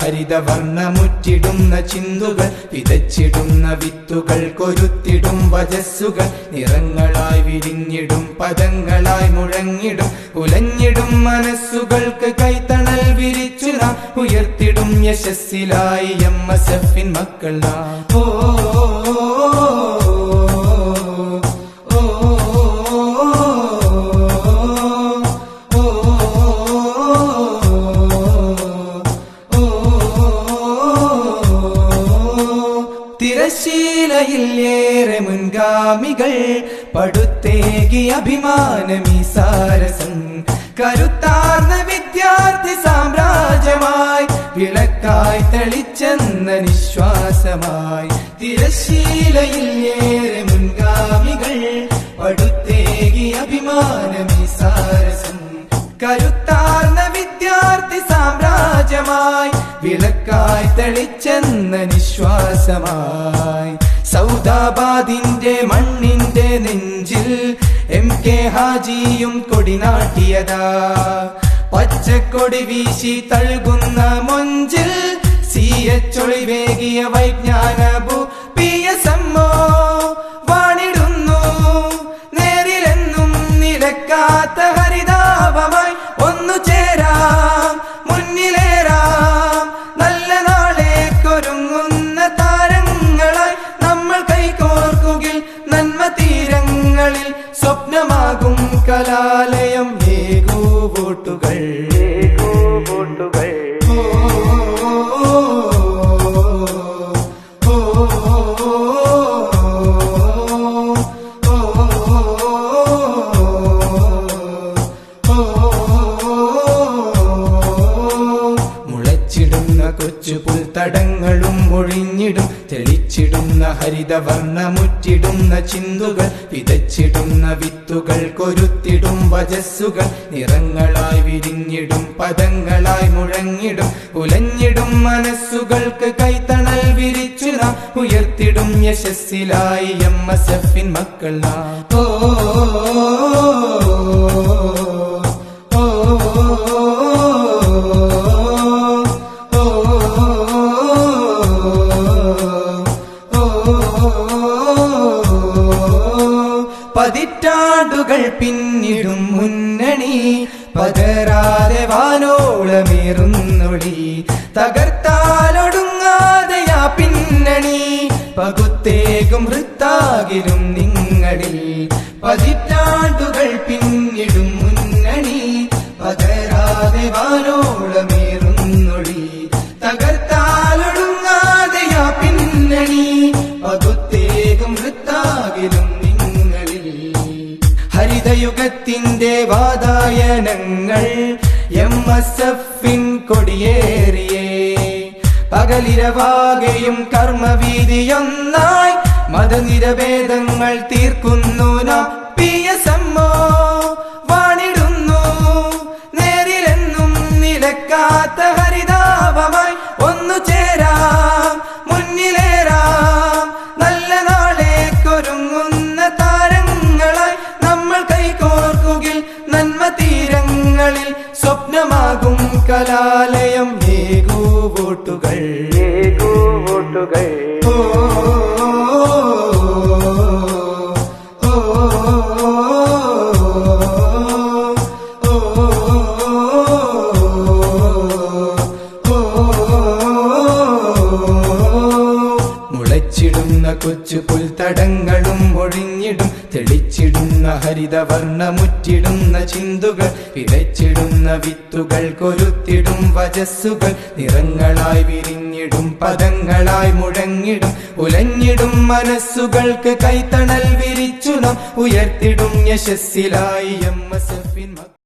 ഹരിതവർണ്ണമുറ്റിടുന്ന ചിന്തുകൾ, വിതച്ചിടുന്ന വിത്തുകൾ, കൊരുത്തിടും വജസ്സുകൾ, നിറങ്ങളായി വിരിഞ്ഞിടും പദങ്ങളായി മുഴങ്ങിടും, ഉലഞ്ഞിടും മനസ്സുകൾക്ക് കൈത്തണൽ വിരിച്ചു നാം ഉയർത്തിടും യശസ്സിലായി MSFിൻ മക്കൾ നാം. തിരശീലയിൽ ഏറെ മുൻഗാമികൾ പടുത്തേകി അഭിമാനമീ സാരസം, കരുത്താർന്ന വിദ്യാർത്ഥി സാമ്രാജ്യമായി വിളക്കായി തെളിച്ചെന്ന നിശ്വാസമായി. തിരശീലയിൽ ഏറെ മുൻഗാമികൾ പടുത്തേകി അഭിമാനമീ സാരസം, കരുത്താർന്ന വിദ്യാർത്ഥി സാമ്രാജ്യമായി വിളക്കായി തെളിച്ചെന്ന നിശ്വാസമായി. സൗദാബാദിന്റെ മണ്ണിന്റെ നെഞ്ചിൽ MK ഹാജിയും കൊടിനാട്ടിയതാ, പച്ചക്കൊടി വീശി തഴുകുന്ന മൊഞ്ചിൽ CH ഒളിവേകിയ വൈജ്ഞാന PSMO വാണിടുന്നു നേരിലെന്നും നിലക്കാത്ത ഹരിതാപമായി. ഒന്നു ചേരാം മുന്നിലേറാം നല്ല നാളേക്കൊരുങ്ങുന്ന താരങ്ങളായി, നമ്മൾ കൈകോർക്കുകിൽ നന്മ തീരങ്ങളിൽ സ്വപ്നമാകും കലാലയം. ഏകൂ വോട്ടുകൾ കൊച്ചു പുൽത്തടങ്ങളും ഒഴിഞ്ഞിടും, തെളിച്ചിടുന്ന ഹരിതവർണ്ണമുറ്റിടുന്ന ചിന്തുകൾ, വിതച്ചിടുന്ന വിത്തുകൾ, കൊരുത്തിടും വജസ്സുകൾ, നിറങ്ങളായി വിരിഞ്ഞിടും പദങ്ങളായി മുഴങ്ങിടും, ഉലഞ്ഞിടും മനസ്സുകൾക്ക് കൈത്തണൽ വിരിച്ചു നാം ഉയർത്തിടും യശസ്സിലായി MSFിൻ മക്കൾ നാം. പതിറ്റാണ്ടുകൾ പിന്നിടും മുന്നണി, പകരാതെ വാനോളമേറുന്നൊളി, തകർത്താലൊടുങ്ങാതെയാ പിന്നണി, പകുത്തേകും വൃത്താകിലും നിങ്ങളിൽ. പതിറ്റാണ്ടുകൾ പിന്നിടും മുന്നണി, പകരാതെ വാനോളമേറുന്നൊളി, തകർത്താലൊടുങ്ങാതെയാ പിന്നണി, പകുത്തേകും വൃത്താകിലും ഹരിതയുഗത്തിന്റെ വാതായനങ്ങൾ MSFിൻ കൊടിയേറിയേ. പകലിരവാകെയും കർമ്മവീതിയൊന്നായി മതനിരഭേദങ്ങൾ തീർക്കുന്നു നാം. PSMO വാണിടുന്നു നേരിലെന്നും നിലക്കാത്ത ഹരിതാപമായി. ഒന്നു ചേരാം മുന്നിലേറാം നല്ല നാളേക്കൊരുങ്ങുന്ന താരങ്ങളായി, നമ്മൾ കൈകോർക്കുകിൽ നന്മ തീരങ്ങളിൽ സ്വപ്നമാകും കലാലയം. ഏകൂ വോട്ടുകൾ മുളച്ചിടുന്ന കൊച്ചു പുൽത്തടങ്ങളും ഒഴിഞ്ഞിടും, തെളിച്ചിടുന്ന ഹരിതവർണ്ണമുറ്റിടുന്ന ചിന്തുകൾ, വിതച്ചിടുന്ന വിത്തുകൾ, കൊരുത്തിടും വജസ്സുകൾ, നിറങ്ങളായി വിരിഞ്ഞിടും പദങ്ങളായി മുഴങ്ങിടും, ഉലഞ്ഞിടും മനസ്സുകൾക്ക് കൈത്തണൽ വിരിച്ചു നാം ഉയർത്തിടും യശസ്സിലായി